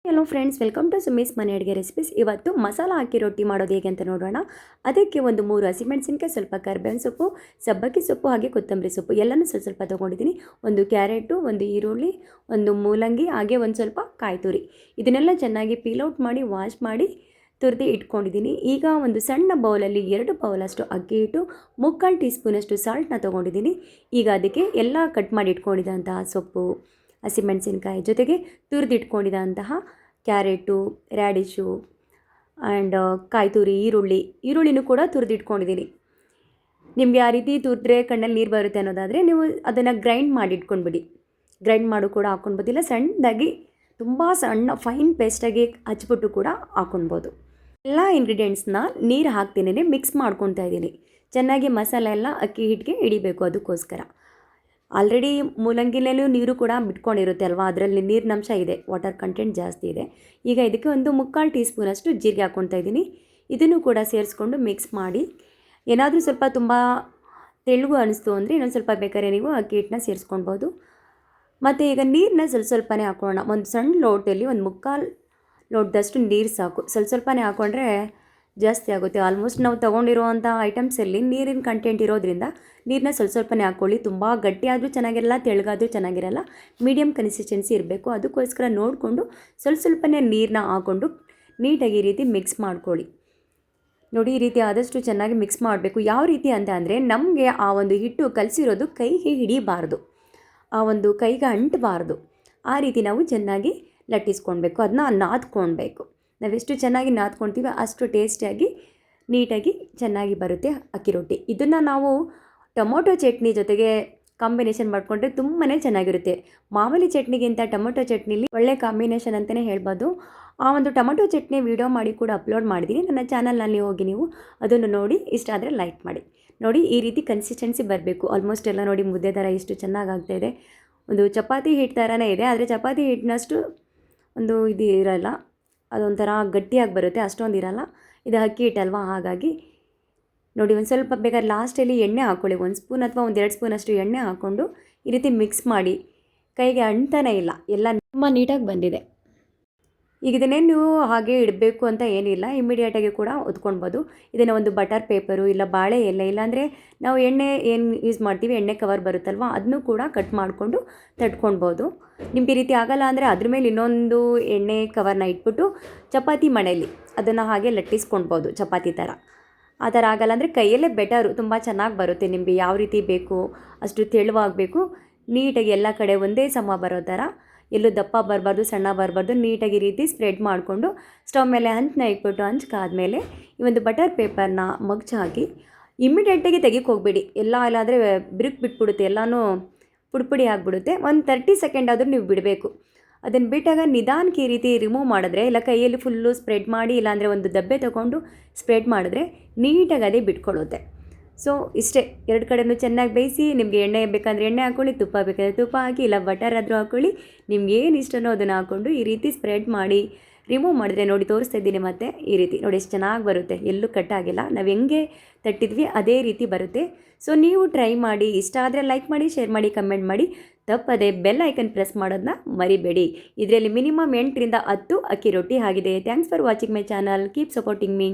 Hello friends, welcome to ಸುಮೀಸ್ ಮನೆ ಅಡುಗೆ recipes. ಇವತ್ತು ಮಸಾಲ ಹಾಕಿ ರೊಟ್ಟಿ ಮಾಡೋದು ಹೇಗೆ ಅಂತ ನೋಡೋಣ. ಅದಕ್ಕೆ ಒಂದು 3 ಹಸಿಮೆಣಸಿನಕಾಯಿ, ಸ್ವಲ್ಪ ಕರಿಬೇವಿನ ಸೊಪ್ಪು, ಸಬ್ಬಕ್ಕಿ ಸೊಪ್ಪು ಹಾಗೆ ಕೊತ್ತಂಬರಿ ಸೊಪ್ಪು ಎಲ್ಲನೂ ಸ್ವಲ್ಪ ತೊಗೊಂಡಿದ್ದೀನಿ. ಒಂದು ಕ್ಯಾರೆಟು, ಒಂದು ಈರುಳ್ಳಿ, ಒಂದು ಮೂಲಂಗಿ, ಹಾಗೆ ಒಂದು ಸ್ವಲ್ಪ ಕಾಯಿ ತುರಿ. ಇದನ್ನೆಲ್ಲ ಚೆನ್ನಾಗಿ ಪೀಲ್ಔಟ್ ಮಾಡಿ ವಾಶ್ ಮಾಡಿ ತುರಿದು ಇಟ್ಕೊಂಡಿದ್ದೀನಿ. ಈಗ ಒಂದು ಸಣ್ಣ ಬೌಲಲ್ಲಿ 2 ಬೌಲಷ್ಟು ಅಕ್ಕಿ ಹಿಟ್ಟು, 3/4 ಟೀ ಸ್ಪೂನಷ್ಟು ಸಾಲ್ಟ್ನ ತೊಗೊಂಡಿದ್ದೀನಿ. ಈಗ ಅದಕ್ಕೆ ಎಲ್ಲ ಕಟ್ ಮಾಡಿ ಇಟ್ಕೊಂಡಿದ್ದಂತಹ ಸೊಪ್ಪು, ಹಸಿಮೆಣಸಿನ್ಕಾಯಿ ಜೊತೆಗೆ ತುರಿದಿಟ್ಕೊಂಡಿದ್ದಂತಹ ಕ್ಯಾರೆಟು, ರ್ಯಾಡಿಶು ಆ್ಯಂಡ್ ಕಾಯಿ ತುರಿ, ಈರುಳ್ಳಿನೂ ಕೂಡ ತುರಿದಿಟ್ಕೊಂಡಿದ್ದೀನಿ. ನಿಮಗೆ ಆ ರೀತಿ ತುರಿದ್ರೆ ಕಣ್ಣಲ್ಲಿ ನೀರು ಬರುತ್ತೆ ಅನ್ನೋದಾದರೆ ನೀವು ಅದನ್ನು ಗ್ರೈಂಡ್ ಮಾಡಿ ಇಟ್ಕೊಂಡ್ಬಿಡಿ. ಗ್ರೈಂಡ್ ಮಾಡು ಕೂಡ ಹಾಕ್ಕೊಳ್ಬೋದಿಲ್ಲ, ಸಣ್ಣದಾಗಿ ತುಂಬ ಸಣ್ಣ ಫೈನ್ ಪೇಸ್ಟಾಗಿ ಹಚ್ಬಿಟ್ಟು ಕೂಡ ಹಾಕ್ಕೊಳ್ಬೋದು. ಎಲ್ಲ ಇಂಗ್ರೀಡಿಯೆಂಟ್ಸ್ನ ನೀರು ಹಾಕ್ತೀನಿ, ಮಿಕ್ಸ್ ಮಾಡ್ಕೊತಾ ಇದ್ದೀನಿ. ಚೆನ್ನಾಗಿ ಮಸಾಲೆ ಎಲ್ಲ ಅಕ್ಕಿ ಹಿಟ್ಟಿಗೆ ಹಿಡಿಬೇಕು. ಅದಕ್ಕೋಸ್ಕರ ಆಲ್ರೆಡಿ ಮೂಲಂಗಿನಲ್ಲೂ ನೀರು ಕೂಡ ಬಿಟ್ಕೊಂಡಿರುತ್ತೆ ಅಲ್ವಾ, ಅದರಲ್ಲಿ ನೀರಿನಂಶ ಇದೆ, ವಾಟರ್ ಕಂಟೆಂಟ್ ಜಾಸ್ತಿ ಇದೆ. ಈಗ ಇದಕ್ಕೆ ಒಂದು 3/4 ಟೀ ಸ್ಪೂನಷ್ಟು ಜೀರಿಗೆ ಹಾಕ್ಕೊಳ್ತಾ ಇದ್ದೀನಿ. ಇದನ್ನು ಕೂಡ ಸೇರಿಸ್ಕೊಂಡು ಮಿಕ್ಸ್ ಮಾಡಿ. ಏನಾದರೂ ಸ್ವಲ್ಪ ತುಂಬ ತೆಳ್ಳಗೂ ಅನಿಸ್ತು ಅಂದರೆ ಇನ್ನೊಂದು ಸ್ವಲ್ಪ ಬೇಕಾದ್ರೆ ನೀವು ಅಕ್ಕಿ ಹಿಟ್ಟನ್ನ ಸೇರಿಸ್ಕೊಳ್ಬೋದು. ಮತ್ತು ಈಗ ನೀರನ್ನ ಸ್ವಲ್ಪನೇ ಹಾಕೋಣ. ಒಂದು ಸಣ್ಣ ಲೋಟದಲ್ಲಿ ಒಂದು 3/4 ಲೋಟದಷ್ಟು ನೀರು ಸಾಕು. ಸ್ವಲ್ಪನೇ ಹಾಕ್ಕೊಂಡ್ರೆ ಜಾಸ್ತಿ ಆಗುತ್ತೆ. ಆಲ್ಮೋಸ್ಟ್ ನಾವು ತೊಗೊಂಡಿರುವಂಥ ಐಟಮ್ಸಲ್ಲಿ ನೀರಿನ ಕಂಟೆಂಟ್ ಇರೋದ್ರಿಂದ ನೀರನ್ನ ಸ್ವಲ್ಪನೇ ಹಾಕ್ಕೊಳ್ಳಿ. ತುಂಬ ಗಟ್ಟಿಯಾದರೂ ಚೆನ್ನಾಗಿರಲ್ಲ, ತೆಳ್ಳಗಾದರೂ ಚೆನ್ನಾಗಿರಲ್ಲ, ಮೀಡಿಯಮ್ ಕನ್ಸಿಸ್ಟೆನ್ಸಿ ಇರಬೇಕು. ಅದಕ್ಕೋಸ್ಕರ ನೋಡಿಕೊಂಡು ಸ್ವಲ್ಪನೇ ನೀರನ್ನ ಹಾಕ್ಕೊಂಡು ನೀಟಾಗಿ ಈ ರೀತಿ ಮಿಕ್ಸ್ ಮಾಡ್ಕೊಳ್ಳಿ. ನೋಡಿ, ಈ ರೀತಿ ಆದಷ್ಟು ಚೆನ್ನಾಗಿ ಮಿಕ್ಸ್ ಮಾಡಬೇಕು. ಯಾವ ರೀತಿ ಅಂತ ಅಂದರೆ ನಮಗೆ ಆ ಒಂದು ಹಿಟ್ಟು ಕಲಸಿರೋದು ಕೈಗೆ ಹಿಡಿಬಾರ್ದು, ಆ ಒಂದು ಕೈಗೆ ಅಂಟಬಾರ್ದು. ಆ ರೀತಿ ನಾವು ಚೆನ್ನಾಗಿ ಲಟ್ಟಿಸ್ಕೊಳ್ಬೇಕು, ಅದನ್ನ ನಾದ್ಕೊಳ್ಬೇಕು. ನಾವೆಷ್ಟು ಚೆನ್ನಾಗಿ ನಾದ್ಕೊಳ್ತೀವಿ ಅಷ್ಟು ಟೇಸ್ಟಿಯಾಗಿ ನೀಟಾಗಿ ಚೆನ್ನಾಗಿ ಬರುತ್ತೆ ಅಕ್ಕಿ ರೊಟ್ಟಿ. ಇದನ್ನು ನಾವು ಟೊಮೊಟೊ ಚಟ್ನಿ ಜೊತೆಗೆ ಕಾಂಬಿನೇಷನ್ ಮಾಡಿಕೊಂಡ್ರೆ ತುಂಬಾ ಚೆನ್ನಾಗಿರುತ್ತೆ. ಮಾಮೂಲಿ ಚಟ್ನಿಗಿಂತ ಟೊಮೊಟೊ ಚಟ್ನಿಲಿ ಒಳ್ಳೆ ಕಾಂಬಿನೇಷನ್ ಅಂತಲೇ ಹೇಳ್ಬೋದು. ಆ ಒಂದು ಟೊಮೊಟೊ ಚಟ್ನಿ ವೀಡಿಯೋ ಮಾಡಿ ಕೂಡ ಅಪ್ಲೋಡ್ ಮಾಡಿದ್ದೀನಿ ನನ್ನ ಚಾನಲ್ನಲ್ಲಿ, ಹೋಗಿ ನೀವು ಅದನ್ನು ನೋಡಿ. ಇಷ್ಟ ಆದರೆ ಲೈಕ್ ಮಾಡಿ. ನೋಡಿ, ಈ ರೀತಿ ಕನ್ಸಿಸ್ಟೆನ್ಸಿ ಬರಬೇಕು. ಆಲ್ಮೋಸ್ಟ್ ಎಲ್ಲ ನೋಡಿ ಮುದ್ದೆ ಥರ ಎಷ್ಟು ಚೆನ್ನಾಗಿ ಆಗ್ತಾಯಿದೆ. ಒಂದು ಚಪಾತಿ ಹಿಟ್ಟು ಥರನೇ ಇದೆ, ಆದರೆ ಚಪಾತಿ ಹಿಟ್ಟಿನಷ್ಟು ಒಂದು ಇದು ಇರೋಲ್ಲ, ಅದೊಂಥರ ಗಟ್ಟಿಯಾಗಿ ಬರುತ್ತೆ, ಅಷ್ಟೊಂದು ಇರೋಲ್ಲ. ಇದು ಅಕ್ಕಿ ಹಿಟ್ಟಲ್ವಾ, ಹಾಗಾಗಿ ನೋಡಿ ಒಂದು ಸ್ವಲ್ಪ ಬೇಕಾದ್ರೆ ಲಾಸ್ಟಲ್ಲಿ ಎಣ್ಣೆ ಹಾಕ್ಕೊಳ್ಳಿ. 1 ಸ್ಪೂನ್ ಅಥವಾ 1-2 ಸ್ಪೂನಷ್ಟು ಎಣ್ಣೆ ಹಾಕ್ಕೊಂಡು ಈ ರೀತಿ ಮಿಕ್ಸ್ ಮಾಡಿ. ಕೈಗೆ ಅಂಟನೇ ಇಲ್ಲ, ಎಲ್ಲ ತುಂಬ ನೀಟಾಗಿ ಬಂದಿದೆ. ಈಗ ಇದನ್ನೇ ನೀವು ಹಾಗೆ ಇಡಬೇಕು ಅಂತ ಏನಿಲ್ಲ, ಇಮಿಡಿಯೇಟಾಗಿ ಕೂಡ ಹೊತ್ಕೊಳ್ಬೋದು. ಇದನ್ನು ಒಂದು ಬಟರ್ ಪೇಪರು ಇಲ್ಲ ಬಾಳೆ ಎಲೆ, ಇಲ್ಲಾಂದರೆ ನಾವು ಎಣ್ಣೆ ಏನು ಯೂಸ್ ಮಾಡ್ತೀವಿ, ಎಣ್ಣೆ ಕವರ್ ಬರುತ್ತಲ್ವ, ಅದನ್ನು ಕೂಡ ಕಟ್ ಮಾಡಿಕೊಂಡು ತಟ್ಕೊಳ್ಬೋದು. ನಿಮ್ಗೆ ಈ ರೀತಿ ಆಗಲ್ಲ ಅಂದರೆ ಅದ್ರ ಮೇಲೆ ಇನ್ನೊಂದು ಎಣ್ಣೆ ಕವರ್ನ ಇಟ್ಬಿಟ್ಟು ಚಪಾತಿ ಮಣೆಯಲ್ಲಿ ಅದನ್ನು ಹಾಗೆ ಲಟ್ಟಿಸ್ಕೊಳ್ಬೋದು, ಚಪಾತಿ ಥರ. ಆ ಥರ ಆಗಲ್ಲ ಅಂದರೆ ಕೈಯಲ್ಲೇ ಬೆಟರು, ತುಂಬ ಚೆನ್ನಾಗಿ ಬರುತ್ತೆ. ನಿಮಗೆ ಯಾವ ರೀತಿ ಬೇಕು ಅಷ್ಟು ತೆಳುವಾಗಬೇಕು, ನೀಟಾಗಿ ಎಲ್ಲ ಕಡೆ ಒಂದೇ ಸಮ ಬರೋ ಥರ, ಎಲ್ಲೂ ದಪ್ಪ ಬರಬಾರ್ದು, ಸಣ್ಣ ಬರಬಾರ್ದು. ನೀಟಾಗಿ ರೀತಿ ಸ್ಪ್ರೆಡ್ ಮಾಡಿಕೊಂಡು ಸ್ಟವ್ ಮೇಲೆ ಹಂಚನ್ನ ಇಟ್ಬಿಟ್ಟು ಹಂಚ್ಕಾದ್ಮೇಲೆ ಈ ಒಂದು ಬಟರ್ ಪೇಪರ್ನ ಮಗ್ಚ್ ಹಾಕಿ ಇಮ್ಮಿಡಿಯೇಟಾಗಿ ತೆಗಿಕ್ಕೆ ಹೋಗಬೇಡಿ. ಇಲ್ಲಾಂದರೆ ಬಿರುಕು ಬಿಟ್ಬಿಡುತ್ತೆ, ಎಲ್ಲನೂ ಪುಡಿ ಆಗಿಬಿಡುತ್ತೆ. ಒಂದು 30 ಸೆಕೆಂಡ್ ಆದರೂ ನೀವು ಬಿಡಬೇಕು. ಅದನ್ನು ಬಿಟ್ಟಾಗ ನಿಧಾನಕ್ಕೆ ಈ ರೀತಿ ರಿಮೂವ್ ಮಾಡಿದ್ರೆ, ಇಲ್ಲ ಕೈಯಲ್ಲಿ ಫುಲ್ಲು ಸ್ಪ್ರೆಡ್ ಮಾಡಿ, ಇಲ್ಲಾಂದರೆ ಒಂದು ದಬ್ಬೆ ತೊಗೊಂಡು ಸ್ಪ್ರೆಡ್ ಮಾಡಿದ್ರೆ ನೀಟಾಗಿ ಅದೇ ಬಿಟ್ಕೊಳ್ಳುತ್ತೆ. ಸೊ ಇಷ್ಟೇ, 2 ಕಡೆಯೂ ಚೆನ್ನಾಗಿ ಬೇಯಿಸಿ. ನಿಮಗೆ ಎಣ್ಣೆ ಬೇಕಂದರೆ ಎಣ್ಣೆ ಹಾಕ್ಕೊಳ್ಳಿ, ತುಪ್ಪ ಬೇಕಾದರೆ ತುಪ್ಪ ಹಾಕಿ, ಇಲ್ಲ ಬಟರ್ ಆದರೂ ಹಾಕ್ಕೊಳ್ಳಿ. ನಿಮ್ಗೆ ಏನು ಇಷ್ಟನೋ ಅದನ್ನು ಹಾಕ್ಕೊಂಡು ಈ ರೀತಿ ಸ್ಪ್ರೆಡ್ ಮಾಡಿ ರಿಮೂವ್ ಮಾಡಿದ್ರೆ, ನೋಡಿ ತೋರಿಸ್ತಾ ಇದ್ದೀನಿ ಮತ್ತೆ, ಈ ರೀತಿ ನೋಡಿ ಎಷ್ಟು ಚೆನ್ನಾಗಿ ಬರುತ್ತೆ, ಎಲ್ಲೂ ಕಟ್ಟಾಗಿಲ್ಲ. ನಾವು ಹೆಂಗೆ ತಟ್ಟಿದ್ವಿ ಅದೇ ರೀತಿ ಬರುತ್ತೆ. ಸೊ ನೀವು ಟ್ರೈ ಮಾಡಿ. ಇಷ್ಟ ಆದರೆ ಲೈಕ್ ಮಾಡಿ, ಶೇರ್ ಮಾಡಿ, ಕಮೆಂಟ್ ಮಾಡಿ. ತಪ್ಪದೆ ಬೆಲ್ ಐಕನ್ ಪ್ರೆಸ್ ಮಾಡೋದನ್ನ ಮರಿಬೇಡಿ. ಇದರಲ್ಲಿ ಮಿನಿಮಮ್ 8 ರಿಂದ 10 ಅಕ್ಕಿ ರೊಟ್ಟಿ ಆಗಿದೆ. Thanks for watching my channel. Keep supporting me.